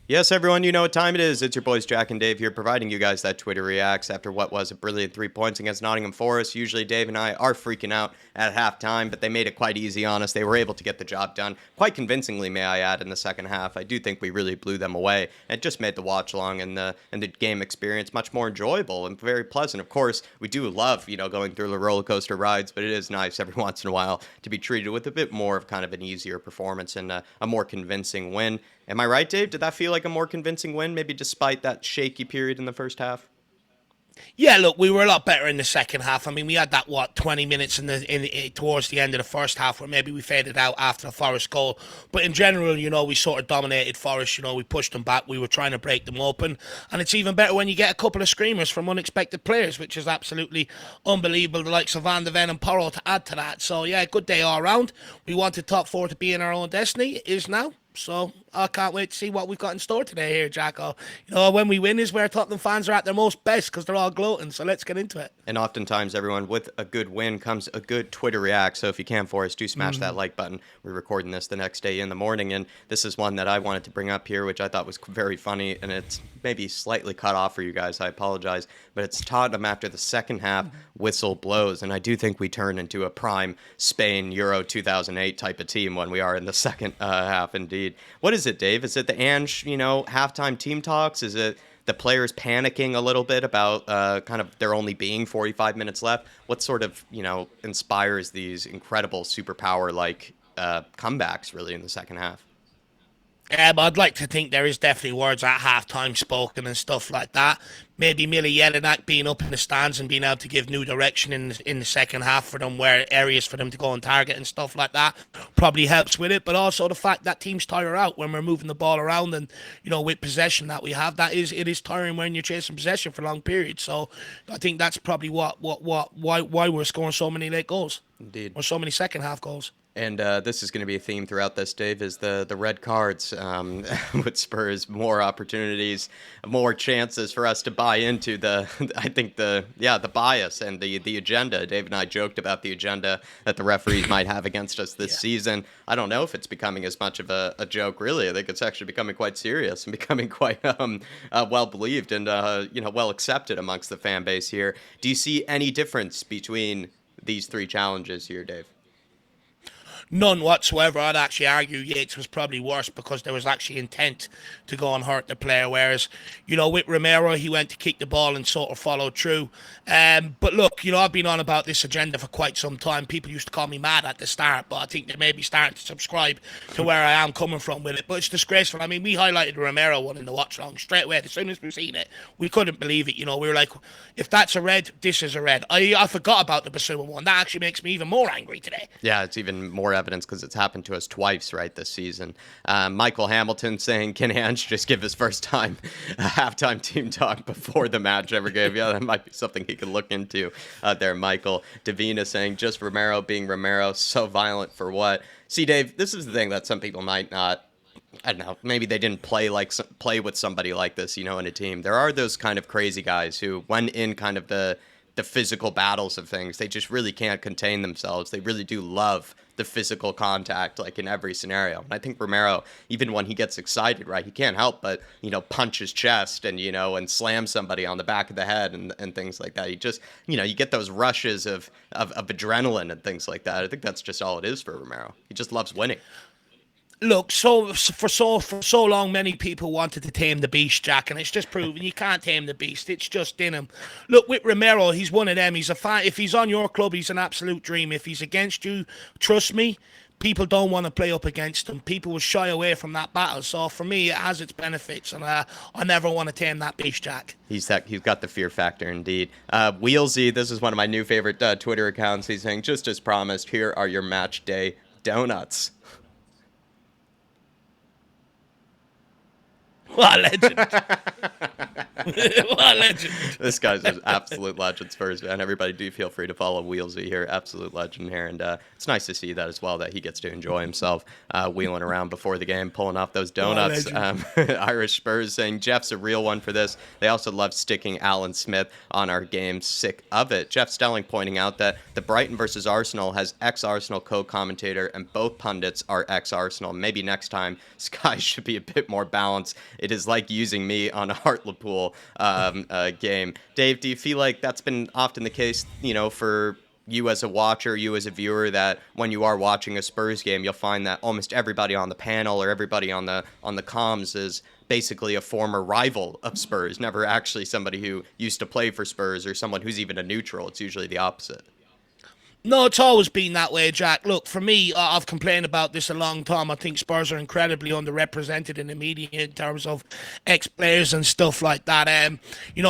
Yes, everyone, you know what time it is. It's your boys Jack and Dave here, providing you guys that Twitter reacts after what was a brilliant 3 points against Nottingham Forest. Usually Dave and I are freaking out at halftime, but they made it quite easy on us. They were able to get the job done quite convincingly, may I add, in the second half. I do think we really blew them away. It just made the watch along and the game experience much more enjoyable and very pleasant. Of course, we do love, going through the roller coaster rides, but it is nice every once in a while to be treated with a bit more of kind of an easier performance and a more convincing win. Am I right, Dave? Did that feel like a more convincing win, maybe despite that shaky period in the first half? Yeah, look, we were a lot better in the second half. I mean, we had that 20 minutes towards the end of the first half where maybe we faded out after the Forest goal. But in general, we sort of dominated Forest. We pushed them back. We were trying to break them open, and it's even better when you get a couple of screamers from unexpected players, which is absolutely unbelievable. The likes of Van de Ven and Porro to add to that. So yeah, good day all round. We wanted top four to be in our own destiny. It is now. So I can't wait to see what we've got in store today here, Jacko. When we win is where Tottenham fans are at their most best because they're all gloating. So let's get into it. And oftentimes, everyone, with a good win comes a good Twitter react. So if you can for us, do smash that like button. We're recording this the next day in the morning. And this is one that I wanted to bring up here, which I thought was very funny. And it's maybe slightly cut off for you guys. I apologize. But it's Tottenham after the second half whistle blows. And I do think we turn into a prime Spain Euro 2008 type of team when we are in the second half, indeed. What is it, Dave? Is it the Ange, halftime team talks? Is it the players panicking a little bit about kind of there only being 45 minutes left? What sort of, inspires these incredible superpower-like comebacks really in the second half? I'd like to think there is definitely words at halftime spoken and stuff like that. Maybe Millie Jelinek being up in the stands and being able to give new direction in the second half for them, where areas for them to go and target and stuff like that probably helps with it. But also the fact that teams tire out when we're moving the ball around and with possession that we have, it is tiring when you're chasing possession for long periods. So I think that's probably why we're scoring so many late goals, Indeed. or so many second half goals. And this is going to be a theme throughout this, Dave, is the red cards with Spurs. More opportunities, more chances for us to buy into the bias and the agenda. Dave and I joked about the agenda that the referees might have against us this season. I don't know if it's becoming as much of a joke, really. I think it's actually becoming quite serious and becoming quite well believed and well accepted amongst the fan base here. Do you see any difference between these three challenges here, Dave? None whatsoever. I'd actually argue Yates was probably worse because there was actually intent to go and hurt the player. Whereas, with Romero, he went to kick the ball and sort of followed through. But look, I've been on about this agenda for quite some time. People used to call me mad at the start, but I think they may be starting to subscribe to where I am coming from with it. But it's disgraceful. I mean, we highlighted the Romero one in the watch long straight away. As soon as we seen it, we couldn't believe it. We were like, if that's a red, this is a red. I forgot about the Basuma one. That actually makes me even more angry today. Yeah, it's even more evidence because it's happened to us twice, right, this season. Michael Hamilton saying, can Ange just give his first time halftime team talk before the match ever gave? Yeah, that might be something he could look into there, Michael. Davina saying, just Romero being Romero, so violent for what? See, Dave, this is the thing that some people might not, I don't know, maybe they didn't play with somebody like this, in a team. There are those kind of crazy guys who, when in kind of the physical battles of things, they just really can't contain themselves. They really do love the physical contact, like in every scenario. And I think Romero, even when he gets excited, right, he can't help but, punch his chest and, and slam somebody on the back of the head and things like that. He just, you get those rushes of adrenaline and things like that. I think that's just all it is for Romero. He just loves winning. Look, for so long, many people wanted to tame the beast, Jack, and it's just proven you can't tame the beast. It's just in him. Look, with Romero, he's one of them. He's a fan. If he's on your club, he's an absolute dream. If he's against you, trust me, people don't want to play up against him. People will shy away from that battle. So for me, it has its benefits, and I never want to tame that beast, Jack. He's got the fear factor, indeed. Wheelsy, this is one of my new favorite Twitter accounts. He's saying, just as promised, here are your match day donuts. What a legend. What a legend. This guy's an absolute legend, Spurs fan. Everybody do feel free to follow Wheelsy here. Absolute legend here. And it's nice to see that as well, that he gets to enjoy himself wheeling around before the game, pulling off those donuts. Irish Spurs saying Jeff's a real one for this. They also love sticking Alan Smith on our game. Sick of it. Jeff Stelling pointing out that the Brighton versus Arsenal has ex-Arsenal co-commentator, and both pundits are ex-Arsenal. Maybe next time Sky should be a bit more balanced. It is like using me on a Hartlepool game. Dave, do you feel like that's been often the case, for you as a watcher, you as a viewer, that when you are watching a Spurs game, you'll find that almost everybody on the panel or everybody on the comms is basically a former rival of Spurs, never actually somebody who used to play for Spurs or someone who's even a neutral. It's usually the opposite. No, it's always been that way, Jack. Look, for me, I've complained about this a long time. I think Spurs are incredibly underrepresented in the media in terms of ex-players and stuff like that.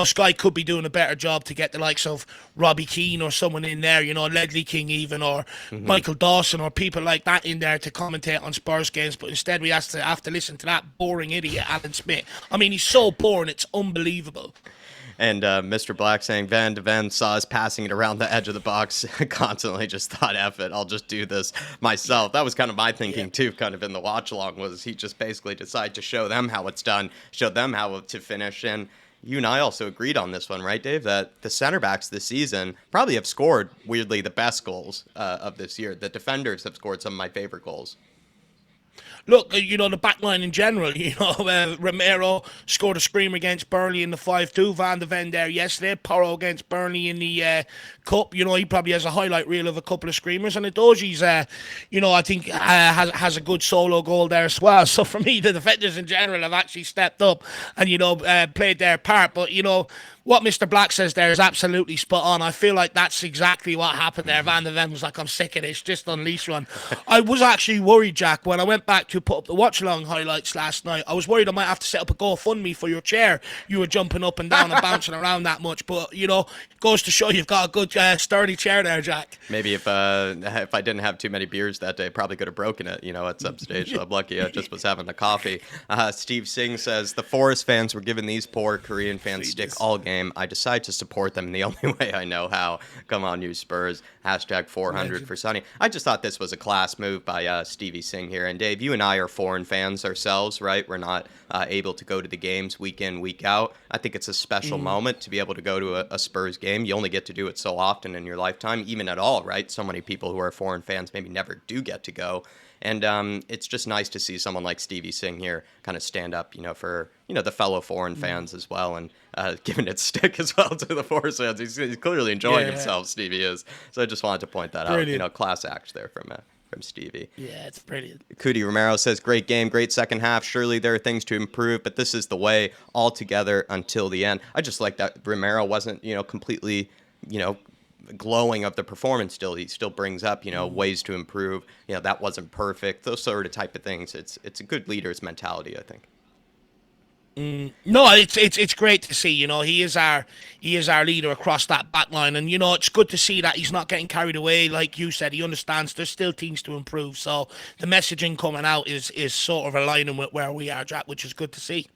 Sky could be doing a better job to get the likes of Robbie Keane or someone in there, Ledley King even, or Michael Dawson or people like that in there to commentate on Spurs games. But instead, we have to listen to that boring idiot, Alan Smith. I mean, he's so boring, it's unbelievable. And Mr. Black saying Van de Ven saw us passing it around the edge of the box constantly, just thought, F it, I'll just do this myself. That was kind of my thinking, too, kind of in the watch-along, was he just basically decided to show them how it's done, show them how to finish. And you and I also agreed on this one, right, Dave, that the center backs this season probably have scored, weirdly, the best goals of this year. The defenders have scored some of my favorite goals. Look, the back line in general, Romero scored a screamer against Burnley in the 5-2. Van de Ven there yesterday. Porro against Burnley in the Cup. He probably has a highlight reel of a couple of screamers. And Edoji's, I think has a good solo goal there as well. So for me, the defenders in general have actually stepped up and, played their part. But, what Mr. Black says there is absolutely spot on. I feel like that's exactly what happened there. Van de Ven was like, I'm sick of this, just unleash one. I was actually worried, Jack, when I went back to put up the watch-along highlights last night. I was worried I might have to set up a GoFundMe for your chair. You were jumping up and down and bouncing around that much. But, it goes to show you've got a good, sturdy chair there, Jack. Maybe if I didn't have too many beers that day, I probably could have broken it, at some stage. So I'm lucky I just was having a coffee. Steve Singh says, the Forest fans were giving these poor Korean fans stick all game. I decide to support them in the only way I know how. Come on, you Spurs. Hashtag 400 for Sonny. I just thought this was a class move by Stevie Singh here. And Dave, you and I are foreign fans ourselves, right? We're not able to go to the games week in, week out. I think it's a special moment to be able to go to a Spurs game. You only get to do it so often in your lifetime, even at all, right? So many people who are foreign fans maybe never do get to go. And it's just nice to see someone like Stevie Singh here kind of stand up, for, the fellow foreign fans as well, and giving it stick as well to the Forest fans. He's clearly enjoying himself, Stevie is. So I just wanted to point that out. Class act there from Stevie. Yeah, it's brilliant. Cootie Romero says, great game, great second half. Surely there are things to improve, but this is the way altogether until the end. I just like that Romero wasn't, completely, glowing of the performance still. He still brings up, ways to improve. That wasn't perfect. Those sort of type of things. It's a good leader's mentality, I think. No, it's great to see. He is our leader across that back line, and it's good to see that he's not getting carried away. Like you said, he understands there's still things to improve. So the messaging coming out is sort of aligning with where we are, Jack, which is good to see.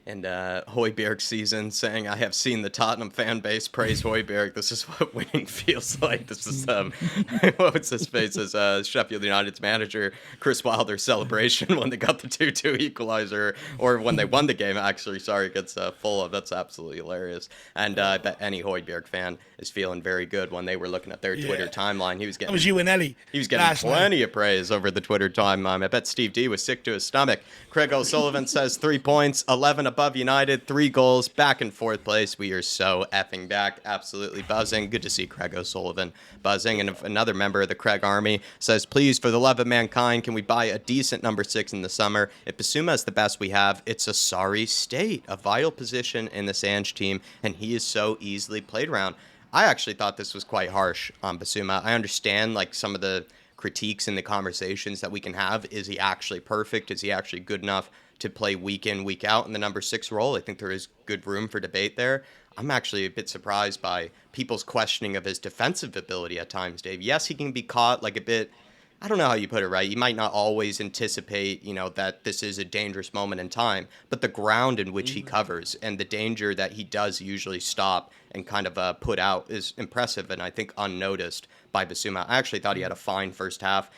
And Højbjerg season saying, I have seen the Tottenham fan base praise Højbjerg. This is what winning feels like. This is, what was his face as Sheffield United's manager, Chris Wilder's celebration when they got the 2-2 equalizer, or when they won the game, actually, sorry, gets full of. That's absolutely hilarious. And I bet any Højbjerg fan is feeling very good when they were looking at their Twitter timeline. He was getting, that was you and Ellie. He was getting plenty of praise over the Twitter timeline. I bet Steve D was sick to his stomach. Craig O'Sullivan says 3 points, 11 above United, 3 goals, back in 4th place. We are so effing back, absolutely buzzing. Good to see Craig O'Sullivan buzzing. And if another member of the Craig Army says, please, for the love of mankind, can we buy a decent number 6 in the summer? If Basuma is the best we have, it's a sorry state, a vital position in the Sanj team, and he is so easily played around. I actually thought this was quite harsh on Basuma. I understand some of the critiques and the conversations that we can have. Is he actually perfect? Is he actually good enough to play week in, week out in the number 6 role? I think there is good room for debate there. I'm actually a bit surprised by people's questioning of his defensive ability at times, Dave. Yes, he can be caught a bit I don't know how you put it right. You might not always anticipate, that this is a dangerous moment in time, but the ground in which he covers and the danger that he does usually stop and kind of put out is impressive and I think unnoticed by Basuma. I actually thought he had a fine first half.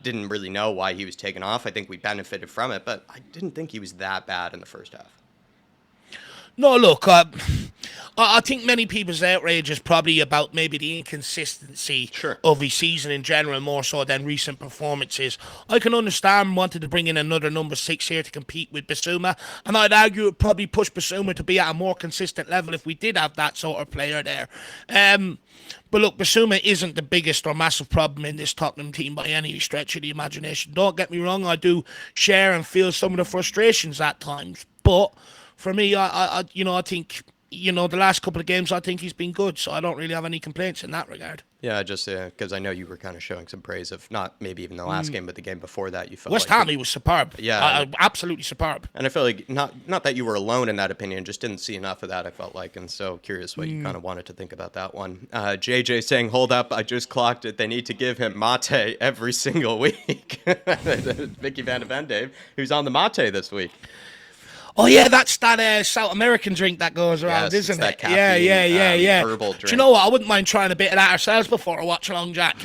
Didn't really know why he was taken off. I think we benefited from it, but I didn't think he was that bad in the first half. No, look, I think many people's outrage is probably about maybe the inconsistency Sure. of his season in general, more so than recent performances. I can understand wanting to bring in another number 6 here to compete with Basuma, and I'd argue it would probably push Basuma to be at a more consistent level if we did have that sort of player there. But look, Basuma isn't the biggest or massive problem in this Tottenham team by any stretch of the imagination. Don't get me wrong, I do share and feel some of the frustrations at times, but for me, I think, the last couple of games, I think he's been good, so I don't really have any complaints in that regard. Yeah, just because I know you were kind of showing some praise of not maybe even the last game, but the game before that, you felt West like Ham, he was superb. Yeah. Absolutely superb. And I feel like not that you were alone in that opinion, just didn't see enough of that, I felt like. And so curious what you kind of wanted to think about that one. JJ saying, hold up, I just clocked it. They need to give him mate every single week. Vicky Van de Ven, Dave, who's on the mate this week. Oh, yeah, that's that South American drink that goes around, Yes, isn't it's that it? Yeah. herbal drink. Do you know what? I wouldn't mind trying a bit of that ourselves before a watch along, Jack.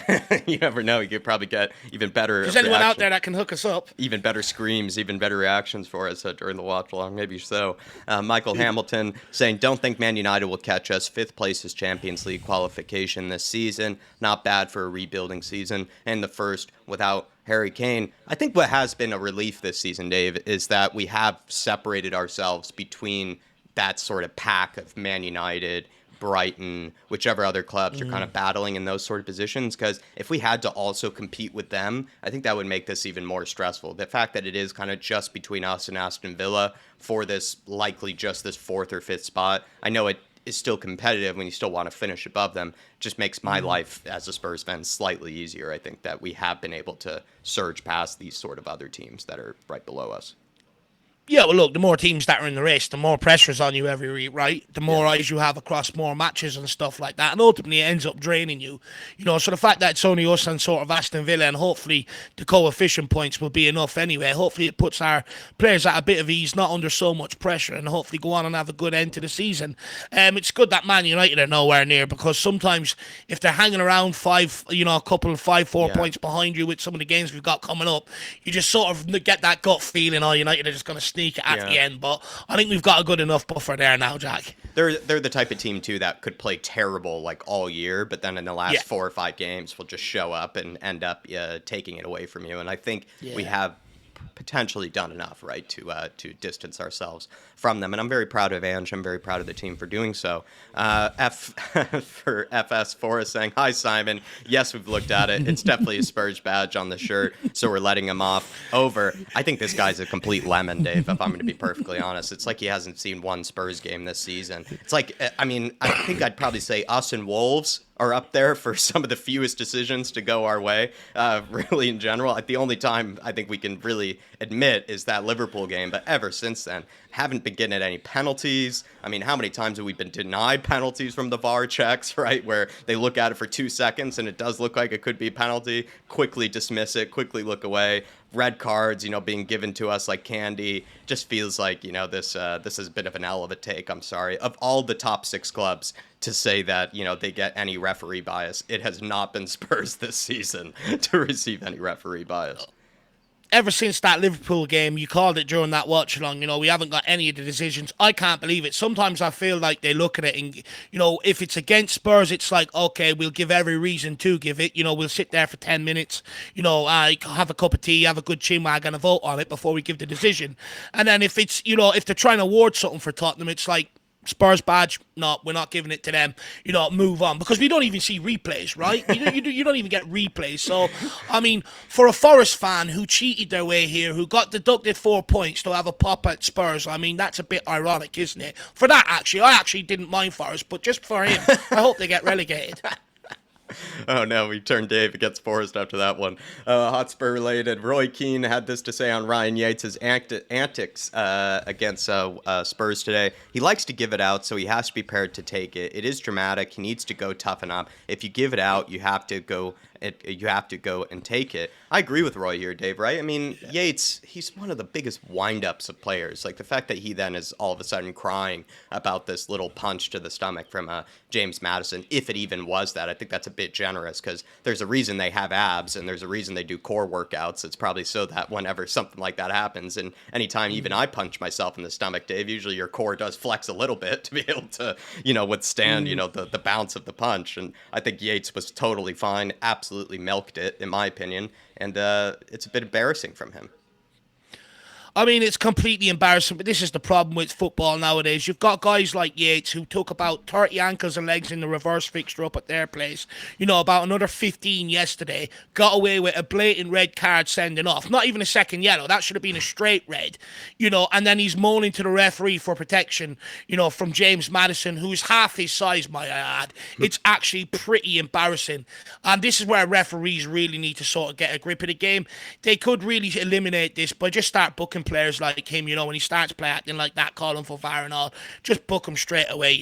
You never know. You could probably get even better If there's anyone out there that can hook us up. Even better screams, even better reactions for us during the watch along. Maybe so. Michael Hamilton saying, don't think Man United will catch us. 5th place is Champions League qualification this season. Not bad for a rebuilding season. And the first without Harry Kane. I think what has been a relief this season, Dave, is that we have separated ourselves between that sort of pack of Man United, Brighton, whichever other clubs are kind of battling in those sort of positions. Because if we had to also compete with them, I think that would make this even more stressful. The fact that it is kind of just between us and Aston Villa for this likely just this 4th or 5th spot. I know it is still competitive when you still want to finish above them, just makes my life as a Spurs fan slightly easier. I think that we have been able to surge past these sort of other teams that are right below us. Yeah, well, look, the more teams that are in the race, the more pressure's on you every week, right? The more eyes you have across more matches and stuff like that. And ultimately, it ends up draining you. So the fact that it's only us and sort of Aston Villa, and hopefully the coefficient points will be enough anyway. Hopefully it puts our players at a bit of ease, not under so much pressure, and hopefully go on and have a good end to the season. It's good that Man United are nowhere near, because sometimes if they're hanging around a couple of 5-4 points behind you with some of the games we've got coming up, you just sort of get that gut feeling, United are just going to sneak it at the end. But I think we've got a good enough buffer there now, Jack. They're the type of team too that could play terrible like all year, but then in the last 4 or 5 games will just show up and end up taking it away from you. And I think we have potentially done enough, right, to distance ourselves from them. And I'm very proud of Ange. I'm very proud of the team for doing so. For FS Forrest saying, hi, Simon. Yes, we've looked at it. It's definitely a Spurs badge on the shirt, so we're letting him off. Over. I think this guy's a complete lemon, Dave, if I'm going to be perfectly honest. It's like he hasn't seen one Spurs game this season. It's like, I think I'd probably say us and Wolves are up there for some of the fewest decisions to go our way, really in general. The only time I think we can really admit is that Liverpool game, but ever since then, haven't been getting at any penalties. I mean, how many times have we been denied penalties from the VAR checks, right, where they look at it for 2 seconds and it does look like it could be a penalty, quickly dismiss it, quickly look away. Red cards, being given to us like candy. Just feels like, this is a bit of an L of a take, I'm sorry. Of all the top 6 clubs to say that, they get any referee bias, it has not been Spurs this season to receive any referee bias. Ever since that Liverpool game, you called it during that watch along, we haven't got any of the decisions. I can't believe it. Sometimes I feel like they look at it and, if it's against Spurs, it's like, okay, we'll give every reason to give it. We'll sit there for 10 minutes, have a cup of tea, have a good chinwag and a vote on it before we give the decision. And then if it's, if they're trying to award something for Tottenham, it's like, Spurs badge, no, we're not giving it to them. Move on, because we don't even see replays, right? You don't even get replays. So, for a Forest fan who cheated their way here, who got deducted 4 points to have a pop at Spurs, that's a bit ironic, isn't it? For that, I actually didn't mind Forest, but just for him, I hope they get relegated. Oh no, we turned Dave against Forrest after that one. Hotspur related. Roy Keane had this to say on Ryan Yates' antics against Spurs today. He likes to give it out, so he has to be prepared to take it. It is dramatic. He needs to go toughen up. If you give it out, you have to go you have to go and take it. I agree with Roy here, Dave, right? I mean, Yates, he's one of the biggest wind-ups of players. Like, the fact that he then is all of a sudden crying about this little punch to the stomach from James Maddison, if it even was that, I think that's a bit generous, because there's a reason they have abs, and there's a reason they do core workouts. It's probably so that whenever something like that happens, and anytime even I punch myself in the stomach, Dave, usually your core does flex a little bit to be able to, withstand, the bounce of the punch. And I think Yates was totally fine, absolutely milked it, in my opinion. And it's a bit embarrassing from him. I mean, it's completely embarrassing, but this is the problem with football nowadays. You've got guys like Yates who took about 30 ankles and legs in the reverse fixture up at their place. About another 15 yesterday. Got away with a blatant red card sending off. Not even a second yellow. That should have been a straight red. And then he's moaning to the referee for protection, from James Maddison, who's half his size, might I add. It's actually pretty embarrassing. And this is where referees really need to sort of get a grip of the game. They could really eliminate this by just start booking players like him, when he starts play acting like that, calling for VAR and all, just book him straight away,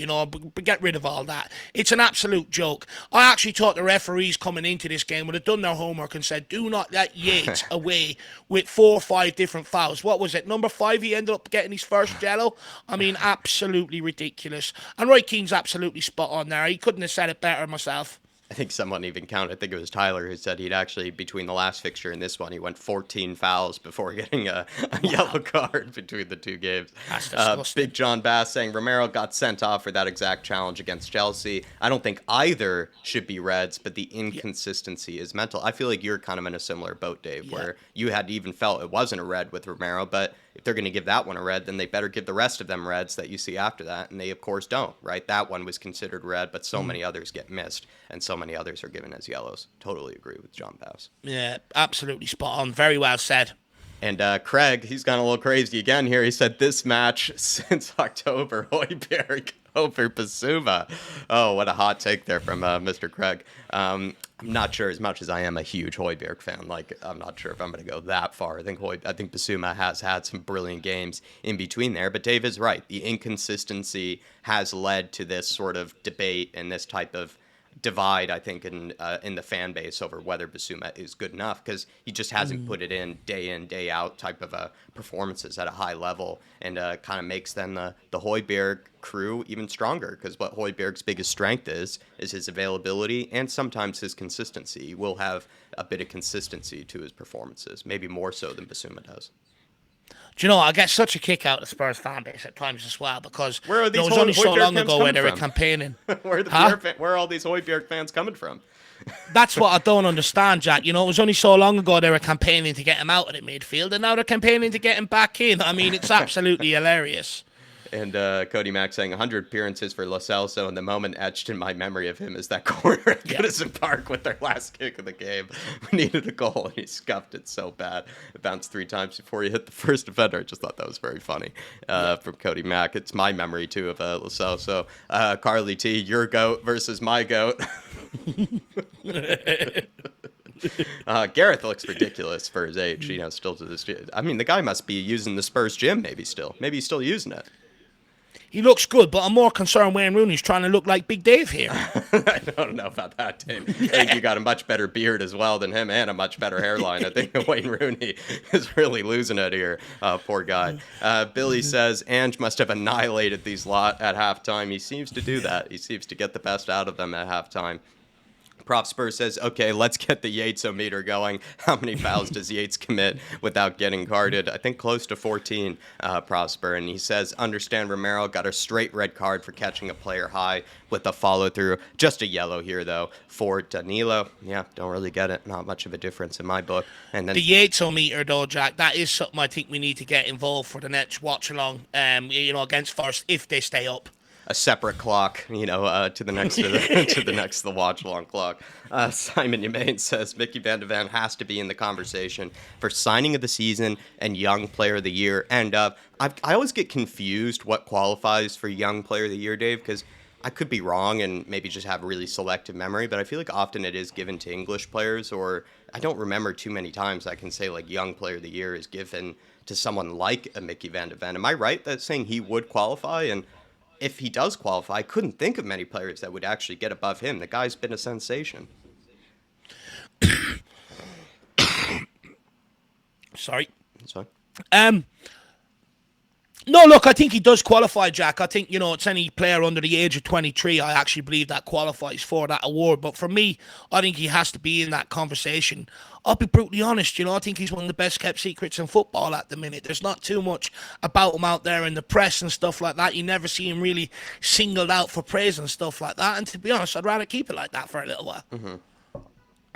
get rid of all that. It's an absolute joke. I actually thought the referees coming into this game would have done their homework and said, do not let Yates away with 4 or 5 different fouls. What was it? Number 5, he ended up getting his first yellow. I mean, absolutely ridiculous. And Roy Keane's absolutely spot on there. He couldn't have said it better myself. I think someone even counted, I think it was Tyler, who said he'd actually, between the last fixture and this one, he went 14 fouls before getting a yellow card between the two games. That's disgusting. Big John Bass saying Romero got sent off for that exact challenge against Chelsea. I don't think either should be reds, but the inconsistency is mental. I feel like you're kind of in a similar boat, Dave, where you had even felt it wasn't a red with Romero, but if they're going to give that one a red, then they better give the rest of them reds that you see after that, and they, of course, don't, right? That one was considered red, but so many others get missed, and so many others are given as yellows. Totally agree with John Bass. Yeah, absolutely spot on. Very well said. And Craig, he's gone a little crazy again here. He said this match since October, Højbjerg over Basuma. Oh, what a hot take there from Mr. Craig. I'm not sure, as much as I am a huge Højbjerg fan, I'm not sure if I'm going to go that far. I think Basuma has had some brilliant games in between there, but Dave is right. The inconsistency has led to this sort of debate and this type of divide, I think, in the fan base over whether Basuma is good enough, because he just hasn't put it in, day out type of performances at a high level, and kind of makes then the Højbjerg crew even stronger, because what Højbjerg's biggest strength is his availability and sometimes his consistency. He will have a bit of consistency to his performances, maybe more so than Basuma does. Do you know, I get such a kick out of the Spurs fan base at times as well, because where are these it was only so long ago where they were from? campaigning. Where are all these Højbjerg fans coming from? That's what I don't understand, Jack. It was only so long ago they were campaigning to get him out of the midfield, and now they're campaigning to get him back in. I mean, it's absolutely hilarious. And Cody Mack saying 100 appearances for Lo Celso, and the moment etched in my memory of him is that corner at Goodison Park with their last kick of the game. We needed a goal, and he scuffed it so bad. It bounced 3 times before he hit the first defender. I just thought that was very funny from Cody Mack. It's my memory, too, of Lo Celso. Carly T, your goat versus my goat. Gareth looks ridiculous for his age, still to this day. I mean, the guy must be using the Spurs gym, maybe still. Maybe he's still using it. He looks good, but I'm more concerned Wayne Rooney's trying to look like Big Dave here. I don't know about that, Dave. I think you got a much better beard as well than him, and a much better hairline. I think Wayne Rooney is really losing it here. Poor guy. Billy says Ange must have annihilated these lot at halftime. He seems to do that. He seems to get the best out of them at halftime. Prop Spurs says, okay, let's get the Yates-o-meter going. How many fouls does Yates commit without getting carded? I think close to 14, Prosper. And he says, understand Romero got a straight red card for catching a player high with a follow-through. Just a yellow here, though, for Danilo. Yeah, don't really get it. Not much of a difference in my book. And then the Yates-o-meter, though, Jack, that is something I think we need to get involved for the next watch-along, against Forest, if they stay up. A separate clock, to the next the watch along clock. Simon Yemaine says Mickey Van de Ven has to be in the conversation for signing of the season and young player of the year. And I always get confused what qualifies for young player of the year, Dave, because I could be wrong and maybe just have really selective memory, but I feel like often it is given to English players, or I don't remember too many times I can say like young player of the year is given to someone like a Mickey Van de Ven. Am I right that saying he would qualify? And if he does qualify, I couldn't think of many players that would actually get above him. The guy's been a sensation. Sorry. That's fine. No, look, I think he does qualify, Jack. I think, it's any player under the age of 23, I actually believe that qualifies for that award. But for me, I think he has to be in that conversation. I'll be brutally honest, I think he's one of the best kept secrets in football at the minute. There's not too much about him out there in the press and stuff like that. You never see him really singled out for praise and stuff like that. And to be honest, I'd rather keep it like that for a little while. Mm-hmm.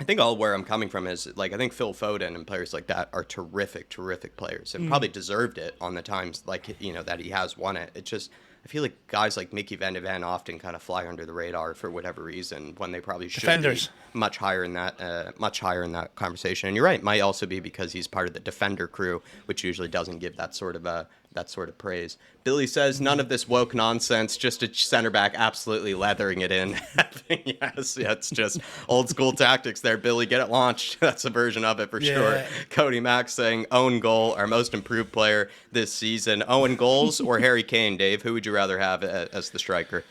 I think all where I'm coming from is, like, I think Phil Foden and players like that are terrific players and probably deserved it on the times, like, that he has won it. It's just, I feel like guys like Mickey Van de Ven often kind of fly under the radar for whatever reason when they probably should Defenders. be much higher in that conversation. And you're right, it might also be because he's part of the defender crew, which usually doesn't give that sort of praise. Billy says, none of this woke nonsense, just a center back absolutely leathering it in. Yes, it's just old school tactics there, Billy. Get it launched. That's a version of it for sure. Cody Max saying, own goal, our most improved player this season. Owen goals or Harry Kane, Dave? Who would you rather have as the striker?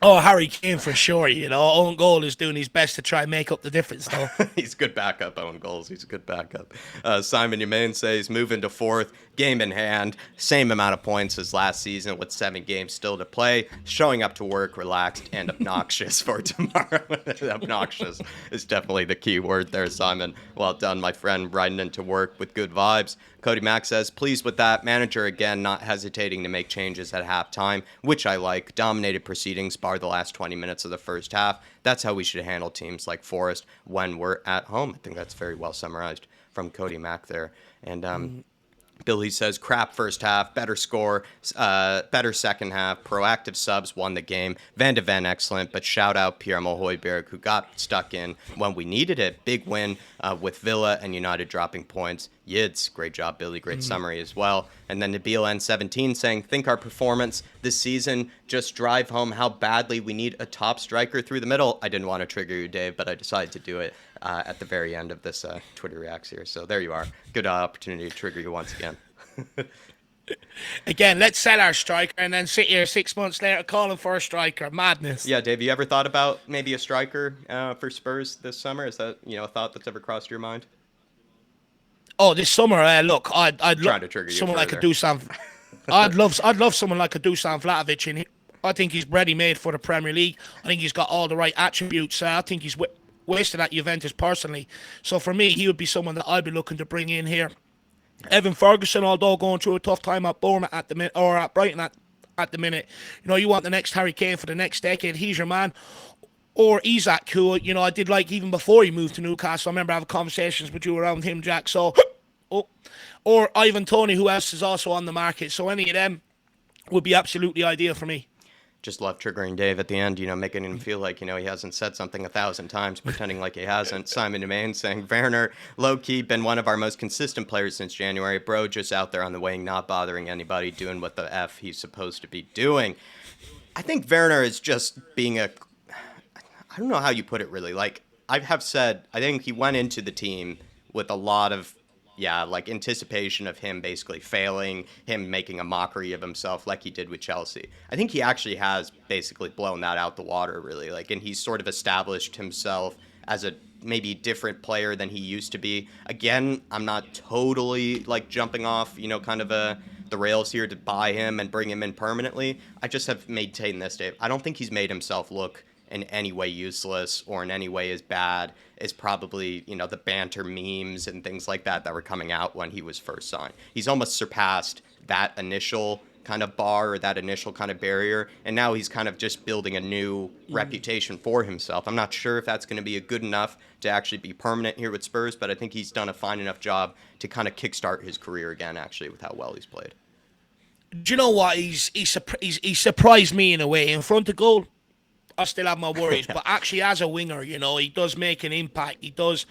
Oh, Harry Kane for sure. Owen Goal is doing his best to try and make up the difference, though. He's a good backup, Owen Goals. He's a good backup. Simon Humane says, moving to fourth, game in hand, same amount of points as last season with 7 games still to play, showing up to work relaxed and obnoxious for tomorrow. Obnoxious is definitely the key word there, Simon. Well done, my friend, riding into work with good vibes. Cody Mack says, pleased with that. Manager, again, not hesitating to make changes at halftime, which I like. Dominated proceedings, bar the last 20 minutes of the first half. That's how we should handle teams like Forest when we're at home. I think that's very well summarized from Cody Mack there. And Billy says, crap first half, better score, better second half, proactive subs won the game. Van de Ven, excellent, but shout out Pierre-Emile Højbjerg, who got stuck in when we needed it. Big win with Villa and United dropping points. Yids, great job, Billy, great summary as well. And then Nabil N17 saying, think our performance this season just drive home how badly we need a top striker through the middle. I didn't want to trigger you, Dave, but I decided to do it at the very end of this Twitter Reacts here. So there you are. Good opportunity to trigger you once again. Again, let's sell our striker and then sit here 6 months later calling for a striker. Madness. Yeah, Dave, you ever thought about maybe a striker for Spurs this summer? Is that a thought that's ever crossed your mind? Oh, this summer, look, I'd love someone like a Dusan. I'd love someone like a Dusan Vlahovic in here. I think he's ready-made for the Premier League. I think he's got all the right attributes. I think he's wasted at Juventus personally. So for me, he would be someone that I'd be looking to bring in here. Evan Ferguson, although going through a tough time at Bournemouth at the minute, or at Brighton at the minute, you want the next Harry Kane for the next decade. He's your man. Or Isak, who, I did like even before he moved to Newcastle. I remember having conversations with you around him, Jack. So, or Ivan Toney, who else is also on the market. So any of them would be absolutely ideal for me. Just love triggering Dave at the end, making him feel like, he hasn't said something 1,000 times, pretending like he hasn't. Simon Domain saying, Werner, low-key, been one of our most consistent players since January. Bro just out there on the wing, not bothering anybody, doing what the F he's supposed to be doing. I think Werner is just being I don't know how you put it really. Like, I have said, I think he went into the team with a lot of anticipation of him basically failing, him making a mockery of himself like he did with Chelsea. I think he actually has basically blown that out the water, really. And he's sort of established himself as a maybe different player than he used to be. Again, I'm not totally jumping off, the rails here to buy him and bring him in permanently. I just have maintained this, Dave. I don't think he's made himself look in any way useless or in any way as bad as probably, the banter memes and things like that were coming out when he was first signed. He's almost surpassed that initial kind of bar or that initial kind of barrier, and now he's kind of just building a new reputation for himself. I'm not sure if that's going to be good enough to actually be permanent here with Spurs, but I think he's done a fine enough job to kind of kickstart his career again, actually, with how well he's played. Do you know what? He's surprised me in a way. In front of goal, I still have my worries, but actually as a winger, he does make an impact. He does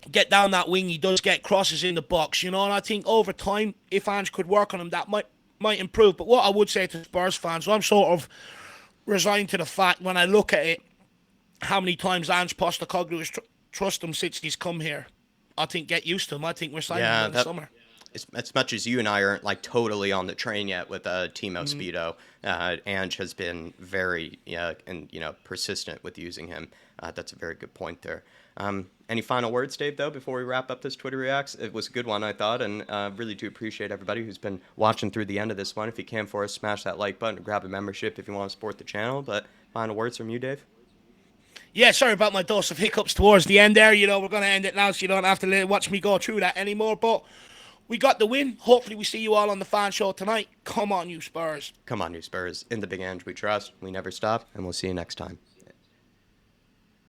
get down that wing. He does get crosses in the box, and I think over time, if Ange could work on him, that might improve. But what I would say to Spurs fans, I'm sort of resigned to the fact when I look at it, how many times Ange Postecoglou has trust him since he's come here. I think get used to him. I think we're signing him in the summer. As much as you and I aren't totally on the train yet with Timo Speedo, Ange has been very persistent with using him. That's a very good point there. Any final words, Dave, though, before we wrap up this Twitter Reacts? It was a good one, I thought, and really do appreciate everybody who's been watching through the end of this one. If you can for us, smash that like button or grab a membership if you want to support the channel. But final words from you, Dave? Yeah, sorry about my dose of hiccups towards the end there. You know, we're going to end it now, so you don't have to watch me go through that anymore. But we got the win. Hopefully we see you all on the fan show tonight. Come on, you Spurs. Come on, you Spurs. In the Big Ange we trust. We never stop, and we'll see you next time.